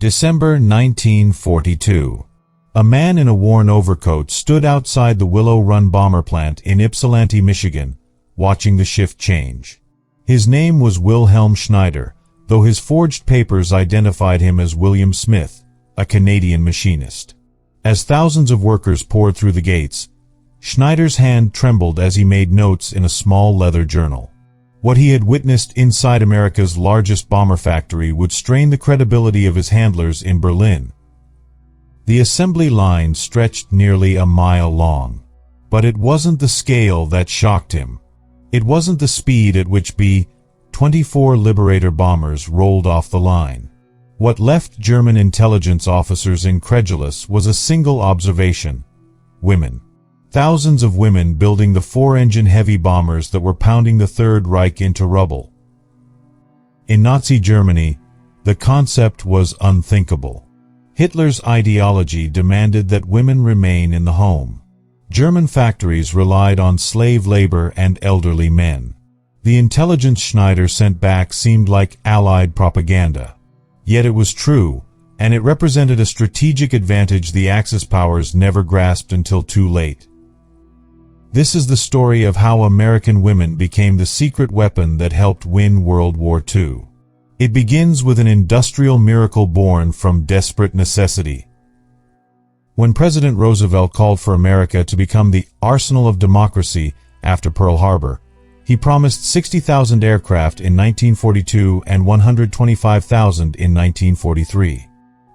December 1942. A man in a worn overcoat stood outside the Willow Run bomber plant in Ypsilanti, Michigan, watching the shift change. His name was Wilhelm Schneider, though his forged papers identified him as William Smith, a Canadian machinist. As thousands of workers poured through the gates, Schneider's hand trembled as he made notes in a small leather journal. What he had witnessed inside America's largest bomber factory would strain the credibility of his handlers in Berlin. The assembly line stretched nearly a mile long. But it wasn't the scale that shocked him. It wasn't the speed at which B-24 Liberator bombers rolled off the line. What left German intelligence officers incredulous was a single observation: women. Thousands of women building the four-engine heavy bombers that were pounding the Third Reich into rubble. In Nazi Germany, the concept was unthinkable. Hitler's ideology demanded that women remain in the home. German factories relied on slave labor and elderly men. The intelligence Schneider sent back seemed like Allied propaganda. Yet it was true, and it represented a strategic advantage the Axis powers never grasped until too late. This is the story of how American women became the secret weapon that helped win World War II. It begins with an industrial miracle born from desperate necessity. When President Roosevelt called for America to become the arsenal of democracy after Pearl Harbor, he promised 60,000 aircraft in 1942 and 125,000 in 1943.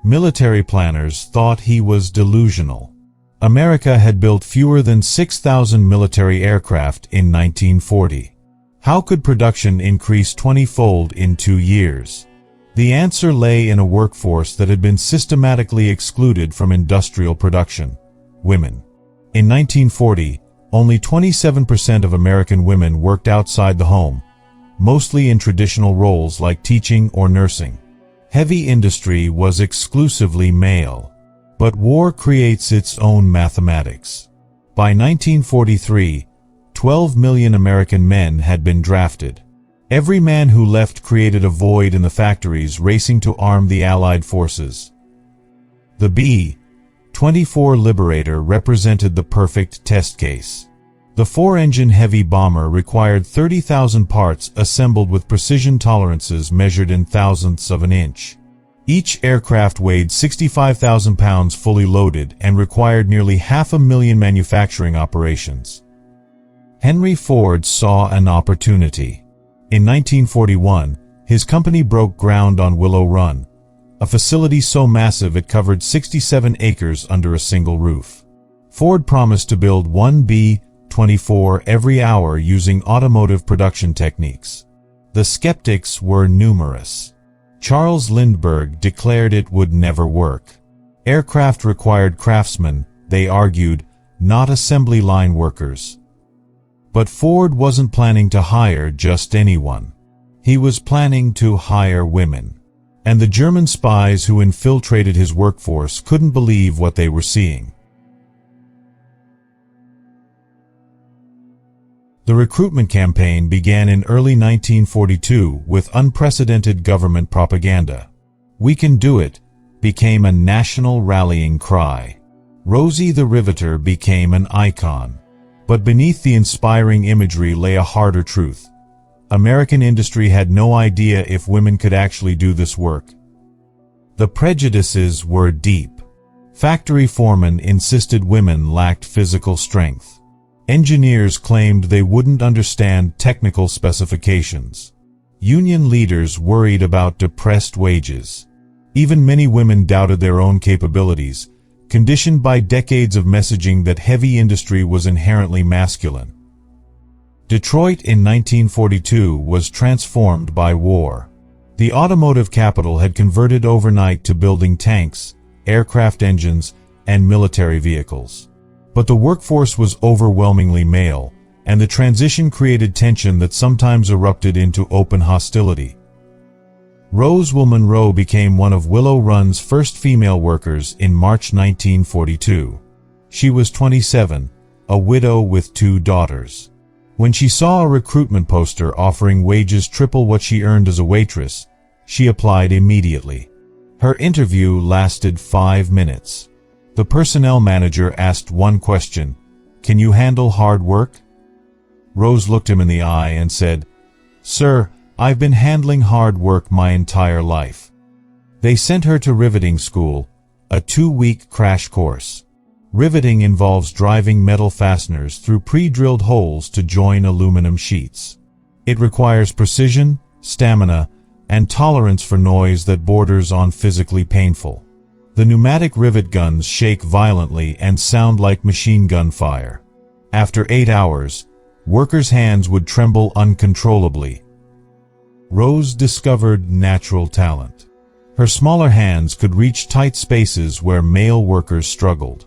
Military planners thought he was delusional. America had built fewer than 6,000 military aircraft in 1940. How could production increase 20-fold in 2 years? The answer lay in a workforce that had been systematically excluded from industrial production: women. In 1940, only 27% of American women worked outside the home, mostly in traditional roles like teaching or nursing. Heavy industry was exclusively male. But war creates its own mathematics. By 1943, 12 million American men had been drafted. Every man who left created a void in the factories racing to arm the Allied forces. The B-24 Liberator represented the perfect test case. The four-engine heavy bomber required 30,000 parts assembled with precision tolerances measured in thousandths of an inch. Each aircraft weighed 65,000 pounds fully loaded and required nearly 500,000 manufacturing operations. Henry Ford saw an opportunity. In 1941, his company broke ground on Willow Run, a facility so massive it covered 67 acres under a single roof. Ford promised to build one B-24 every hour using automotive production techniques. The skeptics were numerous. Charles Lindbergh declared it would never work. Aircraft required craftsmen, they argued, not assembly line workers. But Ford wasn't planning to hire just anyone. He was planning to hire women. And the German spies who infiltrated his workforce couldn't believe what they were seeing. The recruitment campaign began in early 1942 with unprecedented government propaganda. "We can do it" became a national rallying cry. Rosie the Riveter became an icon. But beneath the inspiring imagery lay a harder truth. American industry had no idea if women could actually do this work. The prejudices were deep. Factory foremen insisted women lacked physical strength. Engineers claimed they wouldn't understand technical specifications. Union leaders worried about depressed wages. Even many women doubted their own capabilities, conditioned by decades of messaging that heavy industry was inherently masculine. Detroit in 1942 was transformed by war. The automotive capital had converted overnight to building tanks, aircraft engines, and military vehicles. But the workforce was overwhelmingly male, and the transition created tension that sometimes erupted into open hostility. Rosie Monroe became one of Willow Run's first female workers in March 1942. She was 27, a widow with 2 daughters. When she saw a recruitment poster offering wages triple what she earned as a waitress, she applied immediately. Her interview lasted 5 minutes. The personnel manager asked one question: "Can you handle hard work?" Rose looked him in the eye and said, "Sir, I've been handling hard work my entire life." They sent her to riveting school, a 2-week crash course. Riveting involves driving metal fasteners through pre-drilled holes to join aluminum sheets. It requires precision, stamina, and tolerance for noise that borders on physically painful. The pneumatic rivet guns shake violently and sound like machine gun fire. After 8 hours, workers' hands would tremble uncontrollably. Rose discovered natural talent. Her smaller hands could reach tight spaces where male workers struggled.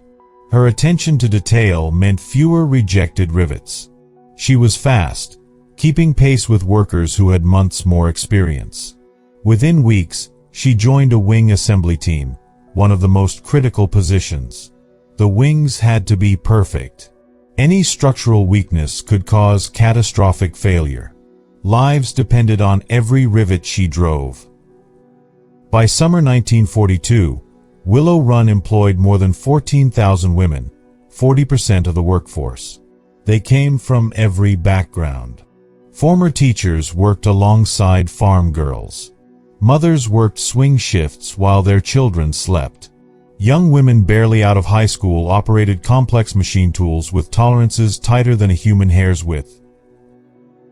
Her attention to detail meant fewer rejected rivets. She was fast, keeping pace with workers who had months more experience. Within weeks, she joined a wing assembly team, one of the most critical positions. The wings had to be perfect. Any structural weakness could cause catastrophic failure. Lives depended on every rivet she drove. By summer 1942, Willow Run employed more than 14,000 women, 40% of the workforce. They came from every background. Former teachers worked alongside farm girls. Mothers worked swing shifts while their children slept. Young women barely out of high school operated complex machine tools with tolerances tighter than a human hair's width.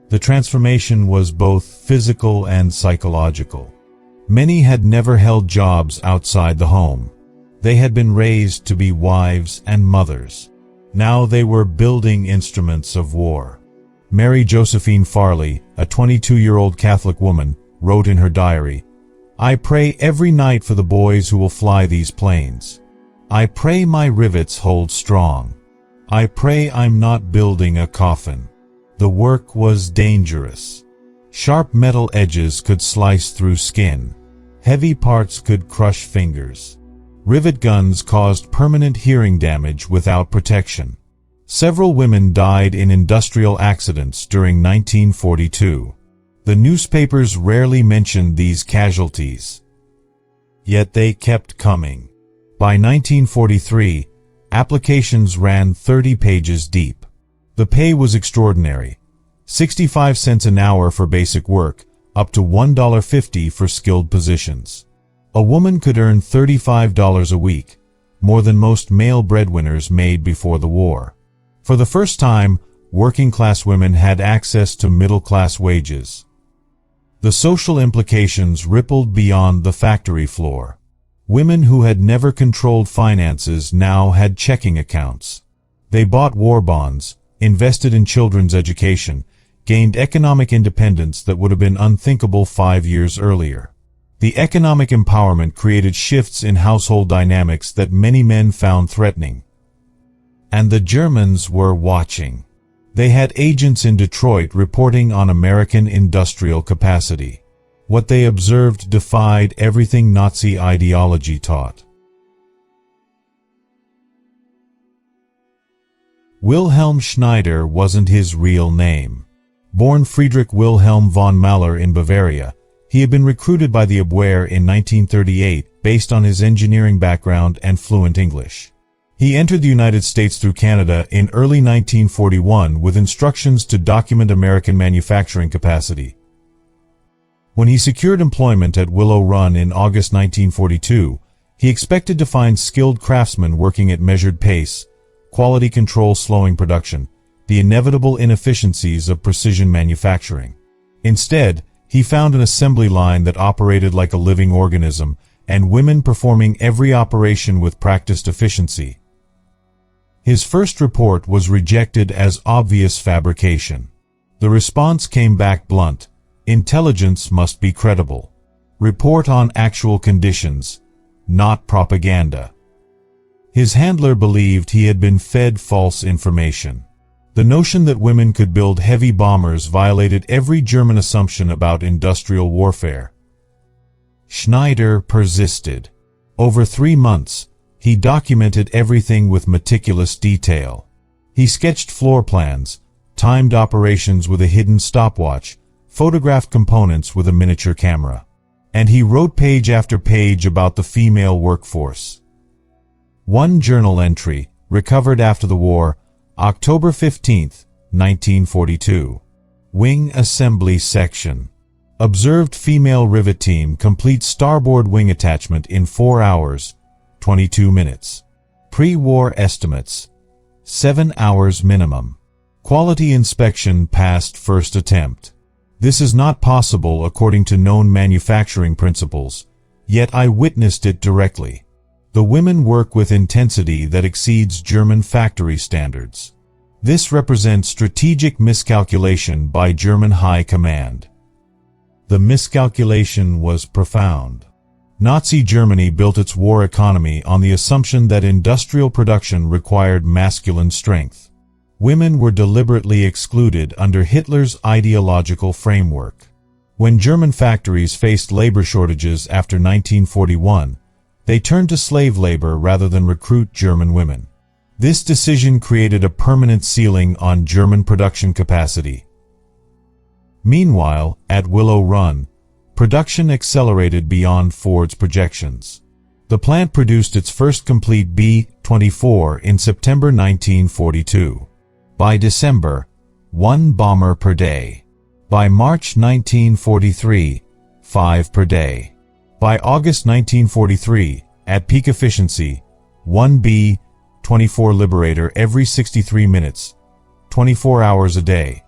The transformation was both physical and psychological. Many had never held jobs outside the home. They had been raised to be wives and mothers. Now they were building instruments of war. Mary Josephine Farley, a 22-year-old Catholic woman, wrote in her diary, "I pray every night for the boys who will fly these planes. I pray my rivets hold strong. I pray I'm not building a coffin." The work was dangerous. Sharp metal edges could slice through skin. Heavy parts could crush fingers. Rivet guns caused permanent hearing damage without protection. Several women died in industrial accidents during 1942. The newspapers rarely mentioned these casualties. Yet they kept coming. By 1943, applications ran 30 pages deep. The pay was extraordinary: 65 cents an hour for basic work, up to $1.50 for skilled positions. A woman could earn $35 a week, more than most male breadwinners made before the war. For the first time, working-class women had access to middle-class wages. The social implications rippled beyond the factory floor. Women who had never controlled finances now had checking accounts. They bought war bonds, invested in children's education, gained economic independence that would have been unthinkable 5 years earlier. The economic empowerment created shifts in household dynamics that many men found threatening. And the Germans were watching. They had agents in Detroit reporting on American industrial capacity. What they observed defied everything Nazi ideology taught. Wilhelm Schneider wasn't his real name. Born Friedrich Wilhelm von Mahler in Bavaria, he had been recruited by the WWII in 1938 based on his engineering background and fluent English. He entered the United States through Canada in early 1941 with instructions to document American manufacturing capacity. When he secured employment at Willow Run in August 1942, he expected to find skilled craftsmen working at measured pace, quality control slowing production, the inevitable inefficiencies of precision manufacturing. Instead, he found an assembly line that operated like a living organism, and women performing every operation with practiced efficiency. His first report was rejected as obvious fabrication. The response came back blunt: intelligence must be credible. Report on actual conditions, not propaganda. His handler believed he had been fed false information. The notion that women could build heavy bombers violated every German assumption about industrial warfare. Schneider persisted. Over 3 months, he documented everything with meticulous detail. He sketched floor plans, timed operations with a hidden stopwatch, photographed components with a miniature camera. And he wrote page after page about the female workforce. One journal entry, recovered after the war, October 15, 1942. Wing Assembly Section. Observed female rivet team complete starboard wing attachment in 4 hours, 22 minutes. Pre-war estimates, 7 hours minimum. Quality inspection passed first attempt. This is not possible according to known manufacturing principles, yet I witnessed it directly. The women work with intensity that exceeds German factory standards. This represents strategic miscalculation by German high command. The miscalculation was profound. Nazi Germany built its war economy on the assumption that industrial production required masculine strength. Women were deliberately excluded under Hitler's ideological framework. When German factories faced labor shortages after 1941, they turned to slave labor rather than recruit German women. This decision created a permanent ceiling on German production capacity. Meanwhile, at Willow Run, production accelerated beyond Ford's projections. The plant produced its first complete B-24 in September 1942. By December, 1 bomber per day. By March 1943, 5 per day. By August 1943, at peak efficiency, 1 B-24 Liberator every 63 minutes, 24 hours a day.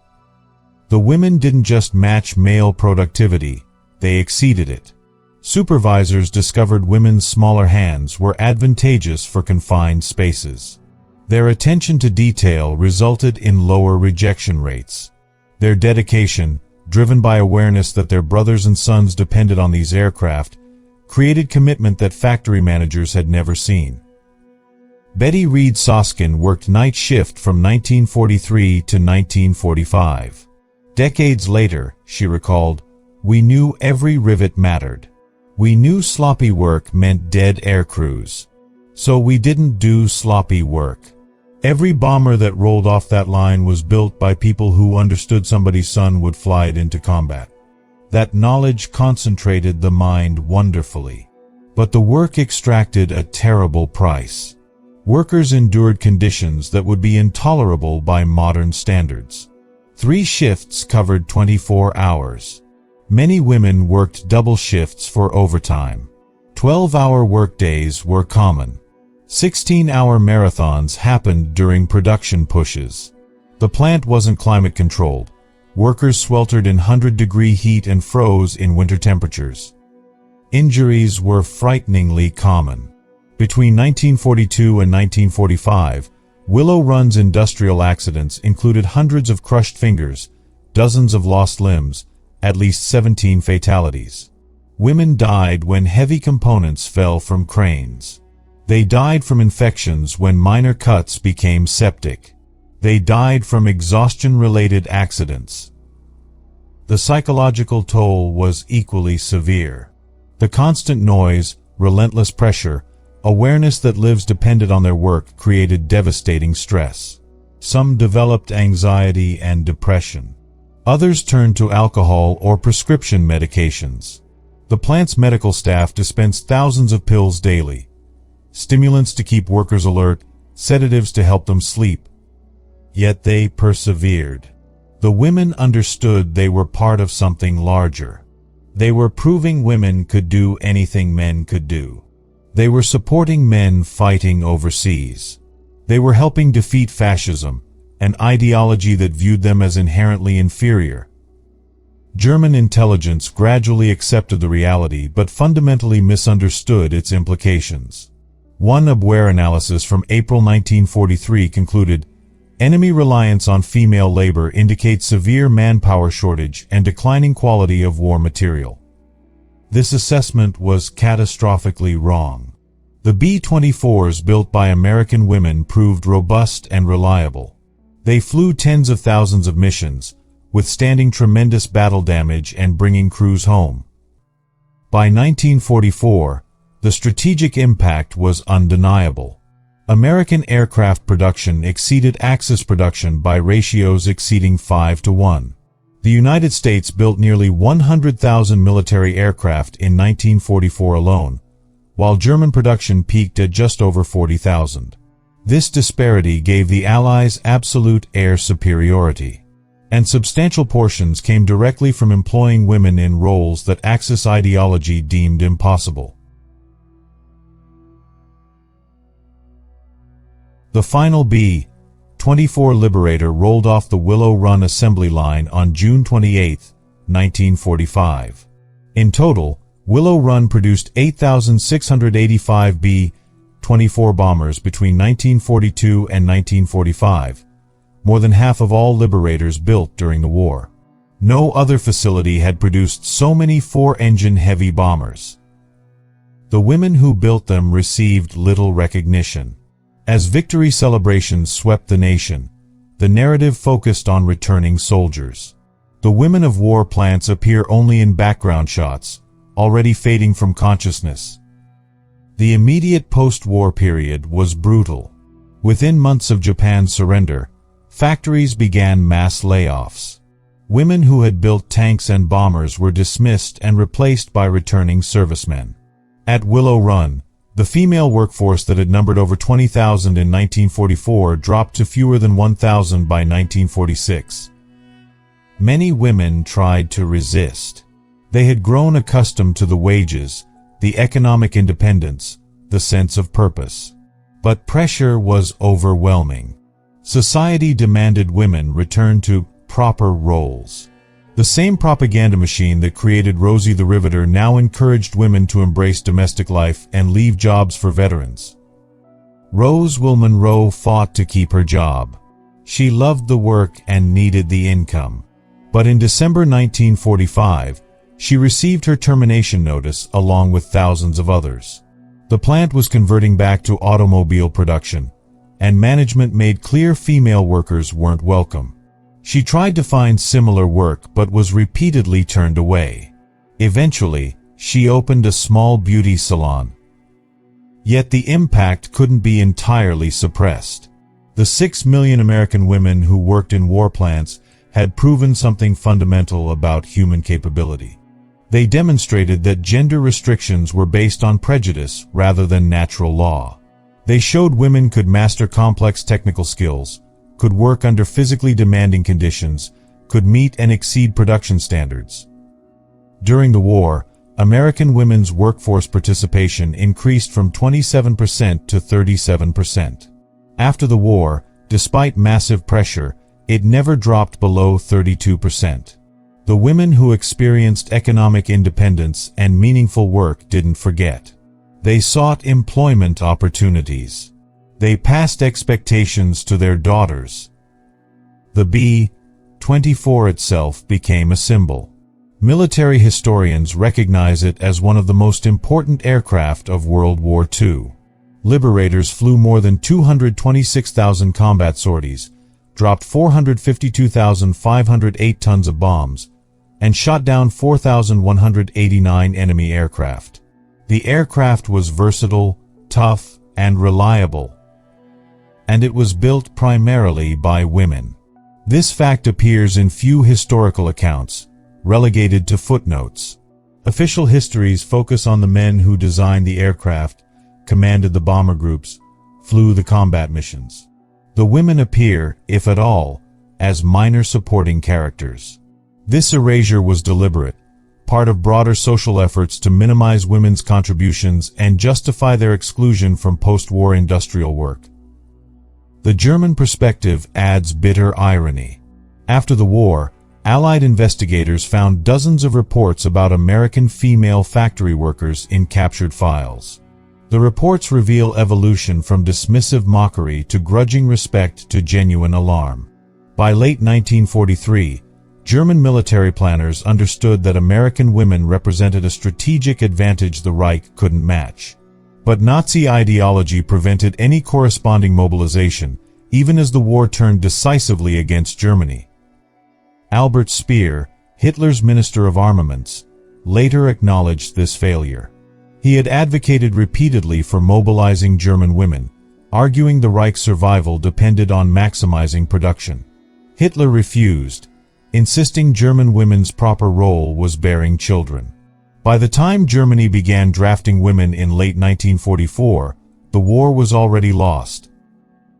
The women didn't just match male productivity, they exceeded it. Supervisors discovered women's smaller hands were advantageous for confined spaces. Their attention to detail resulted in lower rejection rates. Their dedication, driven by awareness that their brothers and sons depended on these aircraft, created commitment that factory managers had never seen. Betty Reed Soskin worked night shift from 1943 to 1945. Decades later, she recalled, "We knew every rivet mattered. We knew sloppy work meant dead air crews. So we didn't do sloppy work. Every bomber that rolled off that line was built by people who understood somebody's son would fly it into combat." That knowledge concentrated the mind wonderfully. But the work extracted a terrible price. Workers endured conditions that would be intolerable by modern standards. 3 shifts covered 24 hours. Many women worked double shifts for overtime. 12-hour workdays were common. 16-hour marathons happened during production pushes. The plant wasn't climate-controlled. Workers sweltered in 100-degree heat and froze in winter temperatures. Injuries were frighteningly common. Between 1942 and 1945, Willow Run's industrial accidents included hundreds of crushed fingers, dozens of lost limbs, at least 17 fatalities. Women died when heavy components fell from cranes. They died from infections when minor cuts became septic. They died from exhaustion-related accidents. The psychological toll was equally severe. The constant noise, relentless pressure, awareness that lives depended on their work created devastating stress. Some developed anxiety and depression. Others turned to alcohol or prescription medications. The plant's medical staff dispensed thousands of pills daily. Stimulants to keep workers alert, sedatives to help them sleep. Yet they persevered. The women understood they were part of something larger. They were proving women could do anything men could do. They were supporting men fighting overseas. They were helping defeat fascism, an ideology that viewed them as inherently inferior. German intelligence gradually accepted the reality but fundamentally misunderstood its implications. One Abwehr analysis from April 1943 concluded, "Enemy reliance on female labor indicates severe manpower shortage and declining quality of war material." This assessment was catastrophically wrong. The B-24s built by American women proved robust and reliable. They flew tens of thousands of missions, withstanding tremendous battle damage and bringing crews home. By 1944, the strategic impact was undeniable. American aircraft production exceeded Axis production by ratios exceeding 5 to 1. The United States built nearly 100,000 military aircraft in 1944 alone, while German production peaked at just over 40,000. This disparity gave the Allies absolute air superiority, and substantial portions came directly from employing women in roles that Axis ideology deemed impossible. The final B-24 Liberator rolled off the Willow Run assembly line on June 28, 1945. In total, Willow Run produced 8,685 B-24 bombers between 1942 and 1945, more than half of all Liberators built during the war. No other facility had produced so many four-engine heavy bombers. The women who built them received little recognition. As victory celebrations swept the nation, the narrative focused on returning soldiers. The women of war plants appear only in background shots, already fading from consciousness. The immediate post-war period was brutal. Within months of Japan's surrender, factories began mass layoffs. Women who had built tanks and bombers were dismissed and replaced by returning servicemen. At Willow Run, the female workforce that had numbered over 20,000 in 1944 dropped to fewer than 1,000 by 1946. Many women tried to resist. They had grown accustomed to the wages, the economic independence, the sense of purpose. But pressure was overwhelming. Society demanded women return to proper roles. The same propaganda machine that created Rosie the Riveter now encouraged women to embrace domestic life and leave jobs for veterans. Rose Monroe fought to keep her job. She loved the work and needed the income. But in December 1945, she received her termination notice along with thousands of others. The plant was converting back to automobile production, and management made clear female workers weren't welcome. She tried to find similar work but was repeatedly turned away. Eventually, she opened a small beauty salon. Yet the impact couldn't be entirely suppressed. The 6 million American women who worked in war plants had proven something fundamental about human capability. They demonstrated that gender restrictions were based on prejudice rather than natural law. They showed women could master complex technical skills, could work under physically demanding conditions, could meet and exceed production standards. During the war, American women's workforce participation increased from 27% to 37%. After the war, despite massive pressure, it never dropped below 32%. The women who experienced economic independence and meaningful work didn't forget. They sought employment opportunities. They passed expectations to their daughters. The B-24 itself became a symbol. Military historians recognize it as one of the most important aircraft of World War II. Liberators flew more than 226,000 combat sorties, dropped 452,508 tons of bombs, and shot down 4,189 enemy aircraft. The aircraft was versatile, tough, and reliable. And it was built primarily by women. This fact appears in few historical accounts, relegated to footnotes. Official histories focus on the men who designed the aircraft, commanded the bomber groups, flew the combat missions. The women appear, if at all, as minor supporting characters. This erasure was deliberate, part of broader social efforts to minimize women's contributions and justify their exclusion from post-war industrial work. The German perspective adds bitter irony. After the war, Allied investigators found dozens of reports about American female factory workers in captured files. The reports reveal evolution from dismissive mockery to grudging respect to genuine alarm. By late 1943, German military planners understood that American women represented a strategic advantage the Reich couldn't match. But Nazi ideology prevented any corresponding mobilization, even as the war turned decisively against Germany. Albert Speer, Hitler's Minister of Armaments, later acknowledged this failure. He had advocated repeatedly for mobilizing German women, arguing the Reich's survival depended on maximizing production. Hitler refused, insisting German women's proper role was bearing children. By the time Germany began drafting women in late 1944, the war was already lost.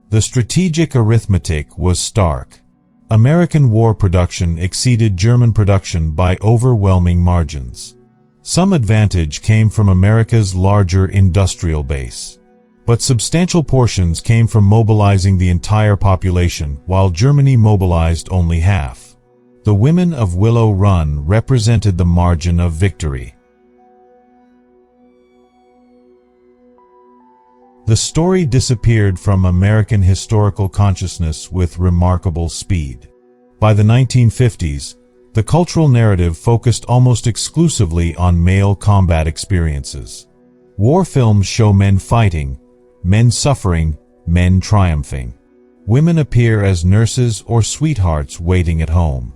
The strategic arithmetic was stark. American war production exceeded German production by overwhelming margins. Some advantage came from America's larger industrial base, but substantial portions came from mobilizing the entire population, while Germany mobilized only half. The women of Willow Run represented the margin of victory. The story disappeared from American historical consciousness with remarkable speed. By the 1950s, the cultural narrative focused almost exclusively on male combat experiences. War films show men fighting, men suffering, men triumphing. Women appear as nurses or sweethearts waiting at home.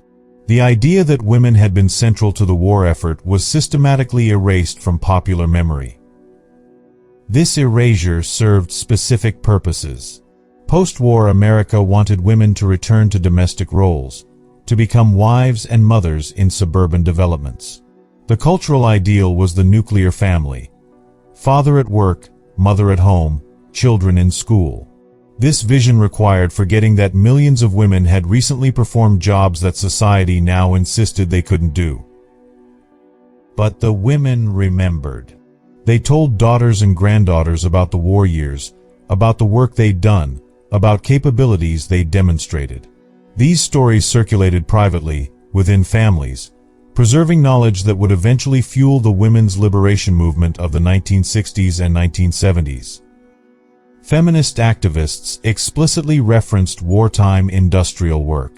The idea that women had been central to the war effort was systematically erased from popular memory. This erasure served specific purposes. Post-war America wanted women to return to domestic roles, to become wives and mothers in suburban developments. The cultural ideal was the nuclear family: father at work, mother at home, children in school. This vision required forgetting that millions of women had recently performed jobs that society now insisted they couldn't do. But the women remembered. They told daughters and granddaughters about the war years, about the work they'd done, about capabilities they demonstrated. These stories circulated privately, within families, preserving knowledge that would eventually fuel the women's liberation movement of the 1960s and 1970s. Feminist activists explicitly referenced wartime industrial work.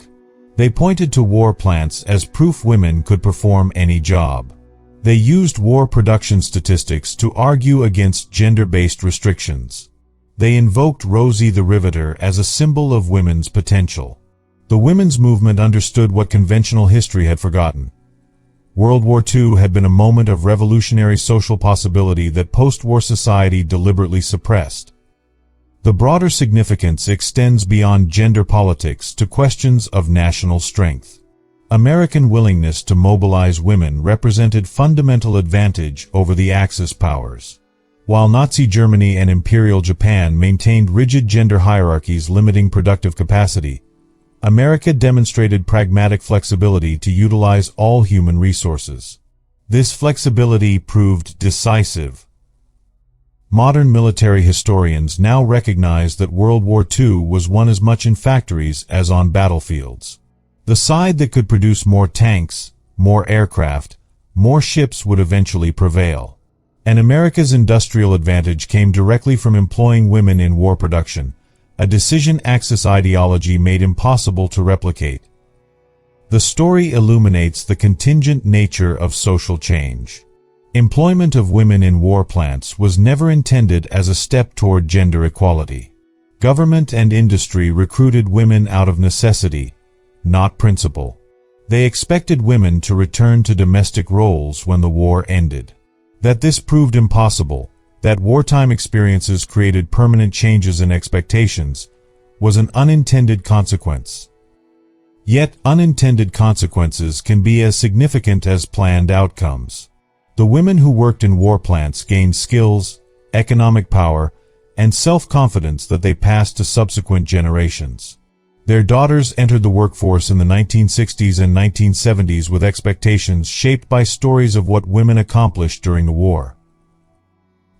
They pointed to war plants as proof women could perform any job. They used war production statistics to argue against gender-based restrictions. They invoked Rosie the Riveter as a symbol of women's potential. The women's movement understood what conventional history had forgotten. World War II had been a moment of revolutionary social possibility that post-war society deliberately suppressed. The broader significance extends beyond gender politics to questions of national strength. American willingness to mobilize women represented fundamental advantage over the Axis powers. While Nazi Germany and Imperial Japan maintained rigid gender hierarchies limiting productive capacity, America demonstrated pragmatic flexibility to utilize all human resources. This flexibility proved decisive. Modern military historians now recognize that World War II was won as much in factories as on battlefields. The side that could produce more tanks, more aircraft, more ships would eventually prevail. And America's industrial advantage came directly from employing women in war production, a decision Axis ideology made impossible to replicate. The story illuminates the contingent nature of social change. Employment of women in war plants was never intended as a step toward gender equality. Government and industry recruited women out of necessity, not principle. They expected women to return to domestic roles when the war ended. That this proved impossible, that wartime experiences created permanent changes in expectations, was an unintended consequence. Yet unintended consequences can be as significant as planned outcomes. The women who worked in war plants gained skills, economic power, and self-confidence that they passed to subsequent generations. Their daughters entered the workforce in the 1960s and 1970s with expectations shaped by stories of what women accomplished during the war.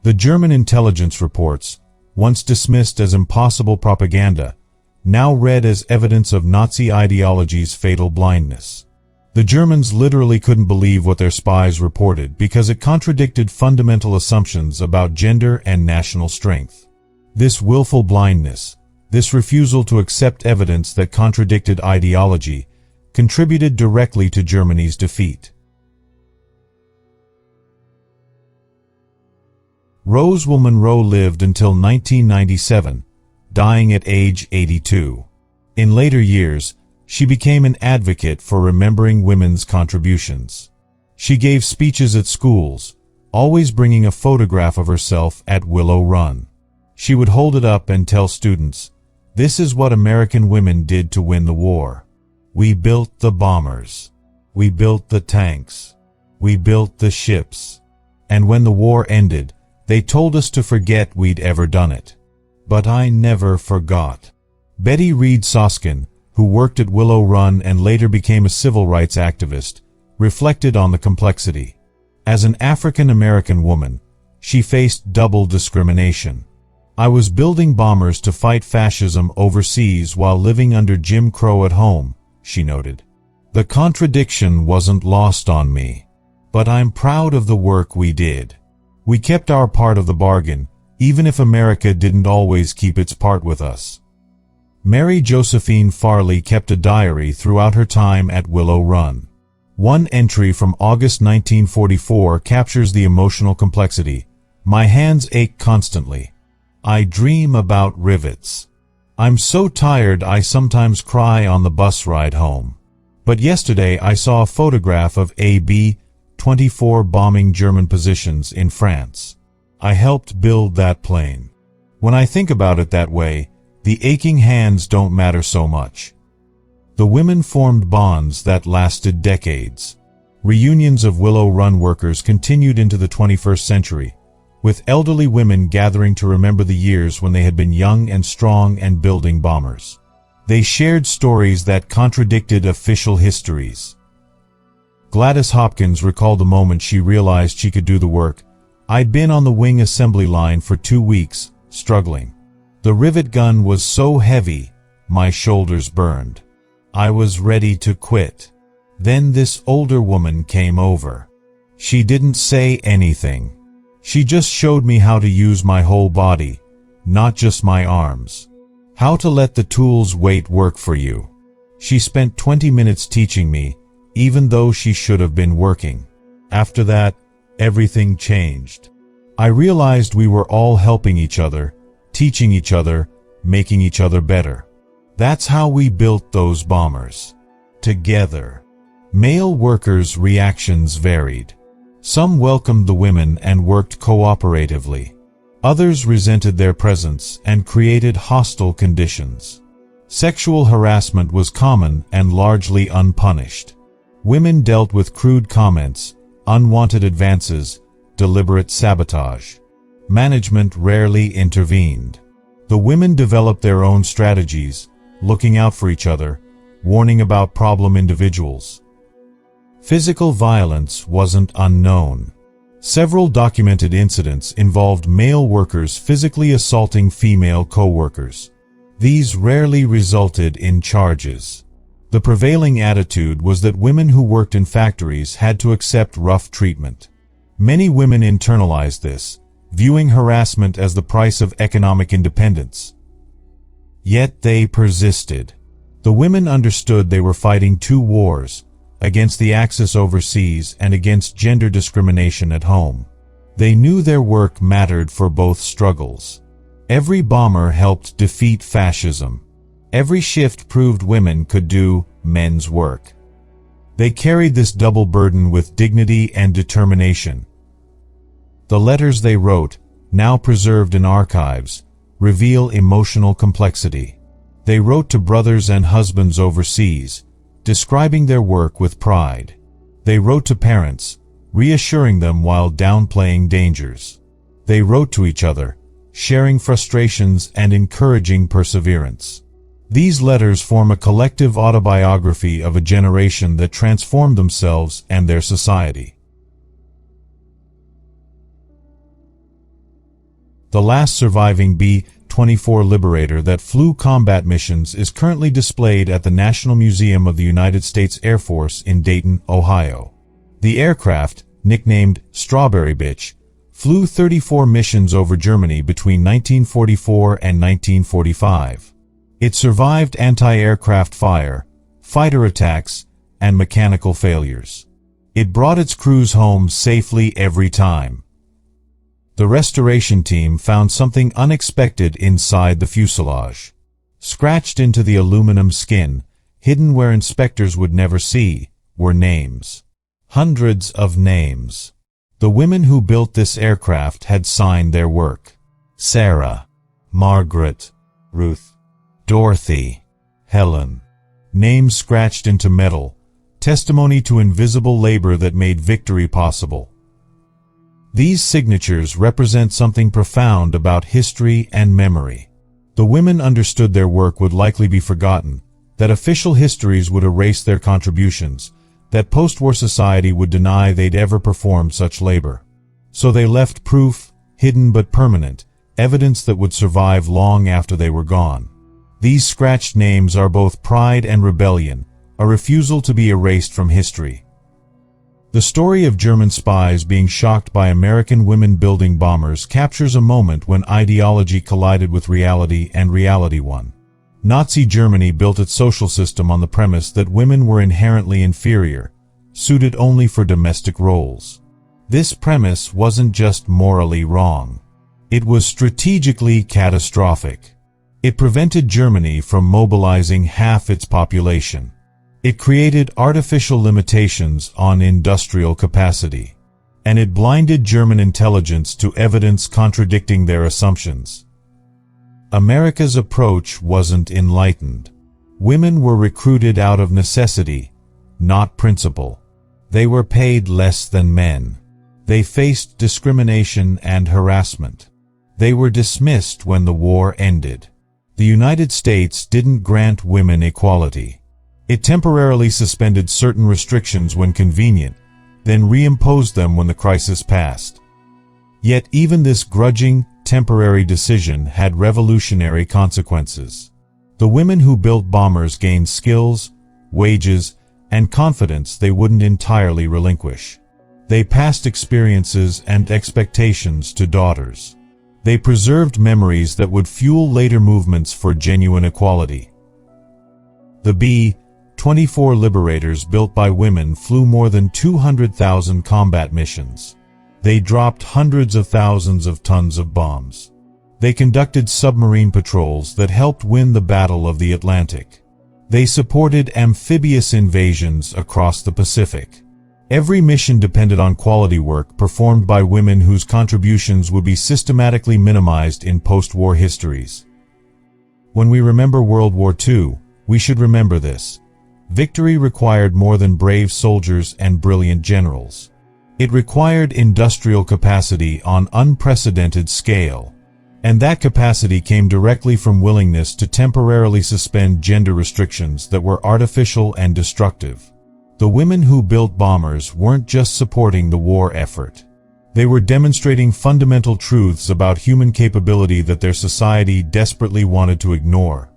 The German intelligence reports, once dismissed as impossible propaganda, now read as evidence of Nazi ideology's fatal blindness. The Germans literally couldn't believe what their spies reported because it contradicted fundamental assumptions about gender and national strength. This willful blindness, this refusal to accept evidence that contradicted ideology, contributed directly to Germany's defeat. Roswell Monroe lived until 1997, dying at age 82. In later years, she became an advocate for remembering women's contributions. She gave speeches at schools, always bringing a photograph of herself at Willow Run. She would hold it up and tell students, "This is what American women did to win the war." We built the bombers. We built the tanks. We built the ships. And when the war ended, they told us to forget we'd ever done it. But I never forgot. Betty Reed Soskin, who worked at Willow Run and later became a civil rights activist, reflected on the complexity. As an African-American woman, she faced double discrimination. I was building bombers to fight fascism overseas while living under Jim Crow at home, she noted. The contradiction wasn't lost on me. But I'm proud of the work we did. We kept our part of the bargain, even if America didn't always keep its part with us. Mary Josephine Farley kept a diary throughout her time at Willow Run. One entry from August 1944 captures the emotional complexity. My hands ache constantly. I dream about rivets. I'm so tired I sometimes cry on the bus ride home. But yesterday I saw a photograph of a B-24 bombing German positions in France. I helped build that plane. When I think about it that way, the aching hands don't matter so much. The women formed bonds that lasted decades. Reunions of Willow Run workers continued into the 21st century, with elderly women gathering to remember the years when they had been young and strong and building bombers. They shared stories that contradicted official histories. Gladys Hopkins recalled the moment she realized she could do the work. I'd been on the wing assembly line for 2 weeks, struggling. The rivet gun was so heavy, my shoulders burned. I was ready to quit. Then this older woman came over. She didn't say anything. She just showed me how to use my whole body, not just my arms. How to let the tool's weight work for you. She spent 20 minutes teaching me, even though she should have been working. After that, everything changed. I realized we were all helping each other, teaching each other, making each other better. That's how we built those bombers. Together. Male workers' reactions varied. Some welcomed the women and worked cooperatively. Others resented their presence and created hostile conditions. Sexual harassment was common and largely unpunished. Women dealt with crude comments, unwanted advances, deliberate sabotage. Management rarely intervened. The women developed their own strategies, looking out for each other, warning about problem individuals. Physical violence wasn't unknown. Several documented incidents involved male workers physically assaulting female co-workers. These rarely resulted in charges. The prevailing attitude was that women who worked in factories had to accept rough treatment. Many women internalized this, viewing harassment as the price of economic independence. Yet they persisted. The women understood they were fighting two wars, against the Axis overseas and against gender discrimination at home. They knew their work mattered for both struggles. Every bomber helped defeat fascism. Every shift proved women could do men's work. They carried this double burden with dignity and determination. The letters they wrote, now preserved in archives, reveal emotional complexity. They wrote to brothers and husbands overseas, describing their work with pride. They wrote to parents, reassuring them while downplaying dangers. They wrote to each other, sharing frustrations and encouraging perseverance. These letters form a collective autobiography of a generation that transformed themselves and their society. The last surviving B-24 Liberator that flew combat missions is currently displayed at the National Museum of the United States Air Force in Dayton, Ohio. The aircraft, nicknamed Strawberry Bitch, flew 34 missions over Germany between 1944 and 1945. It survived anti-aircraft fire, fighter attacks, and mechanical failures. It brought its crews home safely every time. The restoration team found something unexpected inside the fuselage. Scratched into the aluminum skin, hidden where inspectors would never see, were names. Hundreds of names. The women who built this aircraft had signed their work. Sarah, Margaret, Ruth, Dorothy, Helen. names scratched into metal, testimony to invisible labor that made victory possible. These signatures represent something profound about history and memory. The women understood their work would likely be forgotten, that official histories would erase their contributions, that post-war society would deny they'd ever performed such labor. So they left proof, hidden but permanent, evidence that would survive long after they were gone. These scratched names are both pride and rebellion, a refusal to be erased from history. The story of German spies being shocked by American women-building bombers captures a moment when ideology collided with reality and reality won. Nazi Germany built its social system on the premise that women were inherently inferior, suited only for domestic roles. This premise wasn't just morally wrong. It was strategically catastrophic. It prevented Germany from mobilizing half its population. It created artificial limitations on industrial capacity. And it blinded German intelligence to evidence contradicting their assumptions. America's approach wasn't enlightened. Women were recruited out of necessity, not principle. They were paid less than men. They faced discrimination and harassment. They were dismissed when the war ended. The United States didn't grant women equality. It temporarily suspended certain restrictions when convenient, then reimposed them when the crisis passed. Yet even this grudging, temporary decision had revolutionary consequences. The women who built bombers gained skills, wages, and confidence they wouldn't entirely relinquish. They passed experiences and expectations to daughters. They preserved memories that would fuel later movements for genuine equality. The B-24 Liberators built by women flew more than 200,000 combat missions. They dropped hundreds of thousands of tons of bombs. They conducted submarine patrols that helped win the Battle of the Atlantic. They supported amphibious invasions across the Pacific. Every mission depended on quality work performed by women whose contributions would be systematically minimized in post-war histories. When we remember World War II, we should remember this. Victory required more than brave soldiers and brilliant generals. It required industrial capacity on unprecedented scale. And that capacity came directly from willingness to temporarily suspend gender restrictions that were artificial and destructive. The women who built bombers weren't just supporting the war effort. They were demonstrating fundamental truths about human capability that their society desperately wanted to ignore.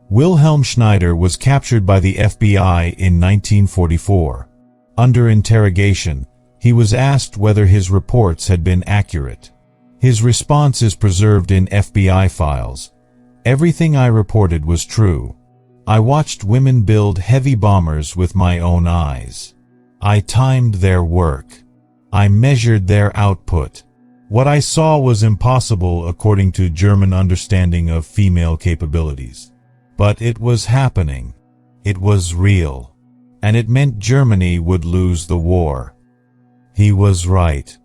Wilhelm Schneider was captured by the FBI in 1944. Under interrogation, he was asked whether his reports had been accurate. His response is preserved in FBI files. "Everything I reported was true. I watched women build heavy bombers with my own eyes. I timed their work. I measured their output. What I saw was impossible according to German understanding of female capabilities. But it was happening. It was real. And it meant Germany would lose the war." He was right.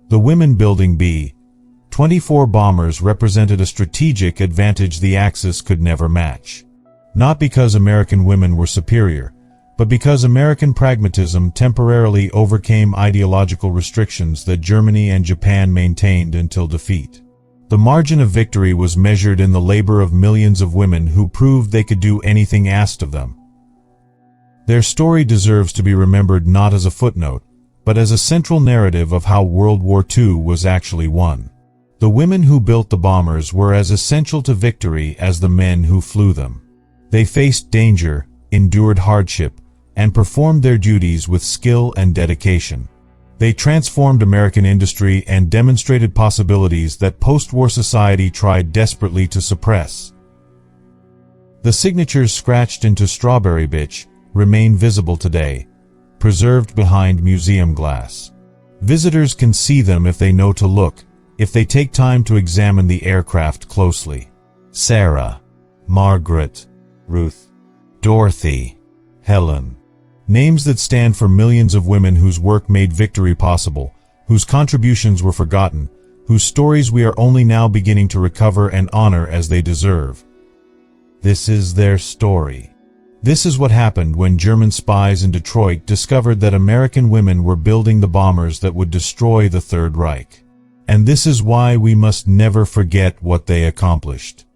The women building B-24 bombers represented a strategic advantage the Axis could never match. Not because American women were superior, but because American pragmatism temporarily overcame ideological restrictions that Germany and Japan maintained until defeat. The margin of victory was measured in the labor of millions of women who proved they could do anything asked of them. Their story deserves to be remembered not as a footnote, but as a central narrative of how World War II was actually won. The women who built the bombers were as essential to victory as the men who flew them. They faced danger, endured hardship, and performed their duties with skill and dedication. They transformed American industry and demonstrated possibilities that post-war society tried desperately to suppress. The signatures scratched into Strawberry Bitch remain visible today, preserved behind museum glass. Visitors can see them if they know to look, if they take time to examine the aircraft closely. Sarah, Margaret, Ruth, Dorothy, Helen. Names that stand for millions of women whose work made victory possible, whose contributions were forgotten, whose stories we are only now beginning to recover and honor as they deserve. This is their story. This is what happened when German spies in Detroit discovered that American women were building the bombers that would destroy the Third Reich. And this is why we must never forget what they accomplished.